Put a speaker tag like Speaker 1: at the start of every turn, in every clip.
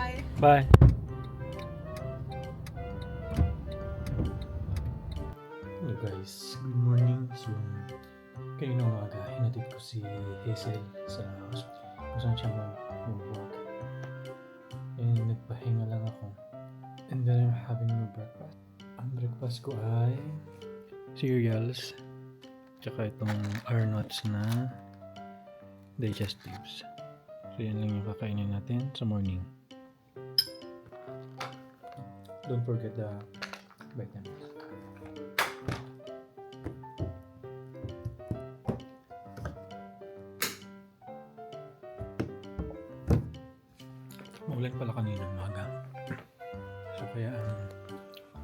Speaker 1: Bye.
Speaker 2: Bye. Hello guys, good morning. So, kanina umaga, hinatid ko si Hazel sa kung saan siya mag-work. And nagpahinga lang ako. And then I'm having my breakfast. Ang breakfast ko ay cereals, tsaka itong Arnott's na digestives. So, yan lang yung kakainin natin sa morning. Don't forget the vitamins. Maulan pala kanina umaga. So kaya ang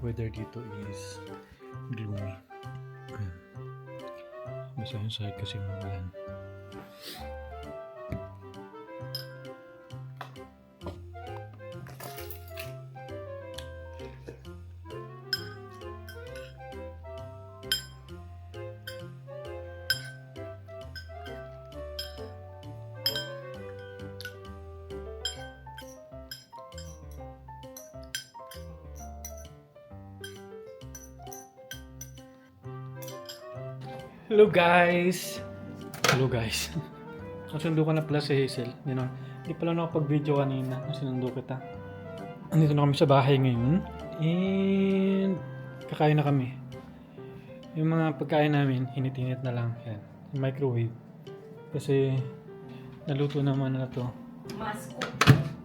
Speaker 2: weather dito is gloomy. Basta yung side kasi maulan. Hello guys! Hello guys! Nasundo ko na pala si Hazel. Hindi pala nakapag-video kanina. Sinundo kita. Andito na kami sa bahay ngayon. And kakain na kami. Yung mga pagkain namin, hinit-hinit na lang. Yan. Microwave. Kasi naluto naman na to.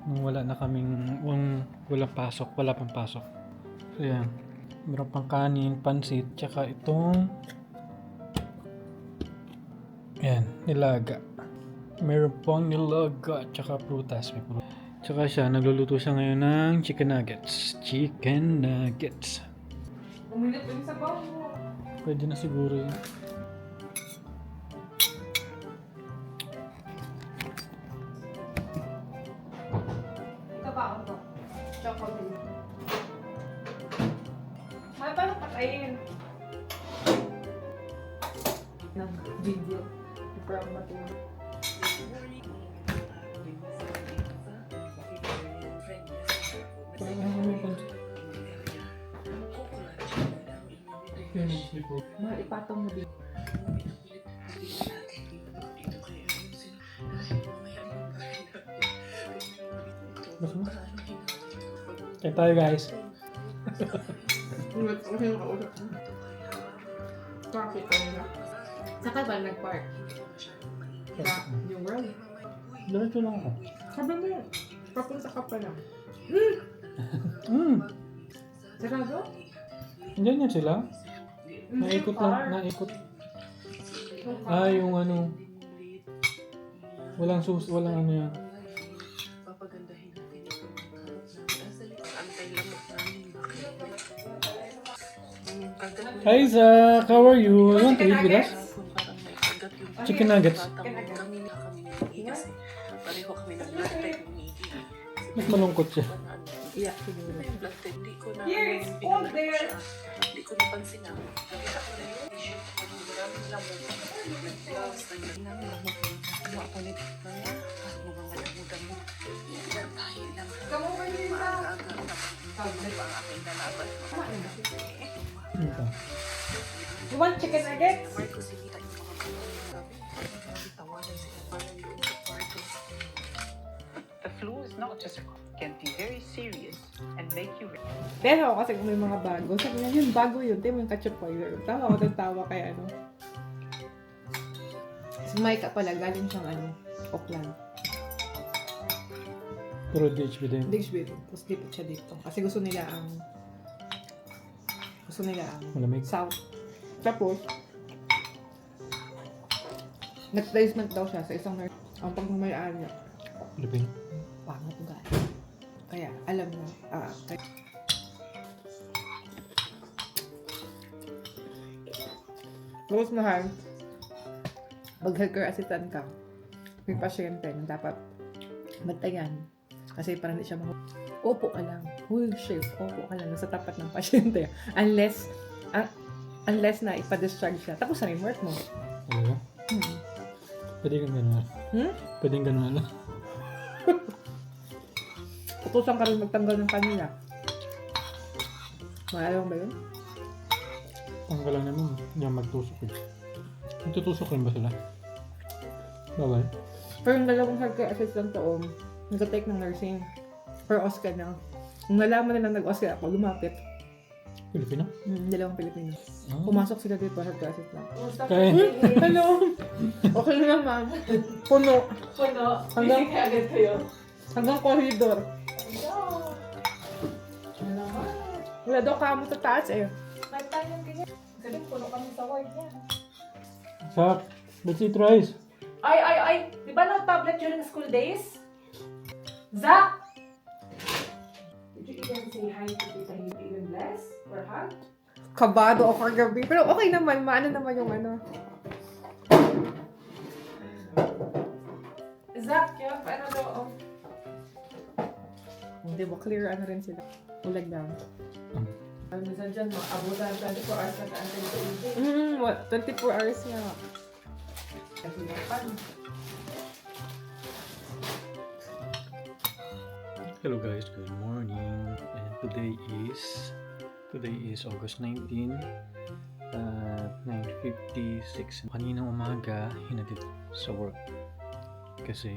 Speaker 2: Nung wala na kaming walang pasok. Wala pang pasok. So yan. Meron pang kanin, pansit, tsaka itong yan, nilaga. Meron pang nilaga, tsaka prutas. Tsaka siya, nagluluto siya ngayon ng chicken nuggets. Chicken nuggets.
Speaker 1: Umilit yung sabaw mo.
Speaker 2: Pwede na siguro yun.
Speaker 1: Ito ba ako to? Chocolate. May parang patayin. Ng video. From matulog. Mahal ipatong mo dito.
Speaker 2: Kaya tayo guys.
Speaker 1: Traffic talaga. Saka ba nag-park? Sa New World?
Speaker 2: Diretso lang ako.
Speaker 1: Sabi mo, papunta ka pa lang. Sarado?
Speaker 2: Diyan yan sila. Naikot lang, naikot. Ah, yung ano. Walang walang ano yan. Hi Zach, how are you? You want to eat with us? Chicken nuggets. Mas malungkot siya.
Speaker 1: Yeah, siguro.
Speaker 3: Here,
Speaker 1: it's cold there.
Speaker 3: Hindi ko napansin na. Nakita ko na yung t-shirt ko. Maraming lamok. Nag-gloves. Nag-lamok. Ano ako nito? Mga malamutan mo. Bahay lang.
Speaker 1: Kamu ba yun ba?
Speaker 3: Maaga-aga. Tablet ang aking nalaban.
Speaker 1: You want chicken nuggets?
Speaker 3: Marco, sinita yung mga sabi. Tawanan sila para yung sa kwarto. The flu is not just a cough. Can be very serious and make you
Speaker 1: Pero ako kasi kung may mga bago. Sabi nga yun, bago yun. Di mo yung ketchup powder. Tawa ako ng tawa kay ano. Si Micah pala, galing siyang ano, Auckland.
Speaker 2: Pero DHB din.
Speaker 1: Digsville. Tapos lipot siya dito. Kasi gusto nila ang
Speaker 2: Malamig.
Speaker 1: south. Tapos, nag-placement daw siya sa isang nurse. Ang pagmamayaan niya.
Speaker 2: Pilipino.
Speaker 1: Pangat guys. Kaya, alam na. Tapos mahal, mag-healthcare assistant ka. May pasyente na dapat bantayan. Kasi parang hindi siya upo ka lang. Full shift. Upo ka lang sa tapat ng pasyente. Unless na ipa-discharge siya. Tapos na yung work mo.
Speaker 2: Ano? Pwede kang gano'n.
Speaker 1: Hmm?
Speaker 2: Pwede kang gano'n lang.
Speaker 1: utusan ka rin magtanggal ng kanila. Maalala mo ba yun?
Speaker 2: Tanggal lang naman. Hindi ako magtusok eh. Magtutusok rin ba sila? Bawal?
Speaker 1: Pero yung dalawang healthcare assistant ko, nag-take ng nursing. For Oscar na. Nung nalaman nila nag-Oscar ako, lumapit.
Speaker 2: Pilipino?
Speaker 1: Dalawang Pilipino.
Speaker 2: Ah.
Speaker 1: Pumasok sila dito, healthcare assistant.
Speaker 2: Kaya,
Speaker 1: Hello! Okay naman. Puno.
Speaker 3: Puno.
Speaker 1: Hanggang-
Speaker 3: Busy agad kayo.
Speaker 1: Hanggang corridor. Wala daw kamo sa taas eh.
Speaker 3: Ba't tayo ganyan? Sabi, puno kami sa ward yan.
Speaker 2: Sak, let's eat rice.
Speaker 3: Ay! Di ba no tablet during school days? Zach! Did you even say hi to Tita Hindi even bless? Or hug?
Speaker 1: Kabado ako kagabi. Pero okay naman, maano naman yung ano.
Speaker 3: Zach, yun, paano daw? Oh.
Speaker 1: Hindi ba clear ano rin sila. Ulag lang.
Speaker 3: Ano minsan dyan, abutan 24 hours na kaantay sa ubi.
Speaker 1: 24 hours nga.
Speaker 3: Kahirapan.
Speaker 2: Hello guys, good morning. And today is August 19 at 9:56. Kaninang umaga, hinatid sa work. Kasi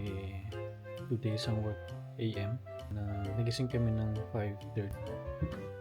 Speaker 2: 2 days ang work AM na nagising kami ng 5:30.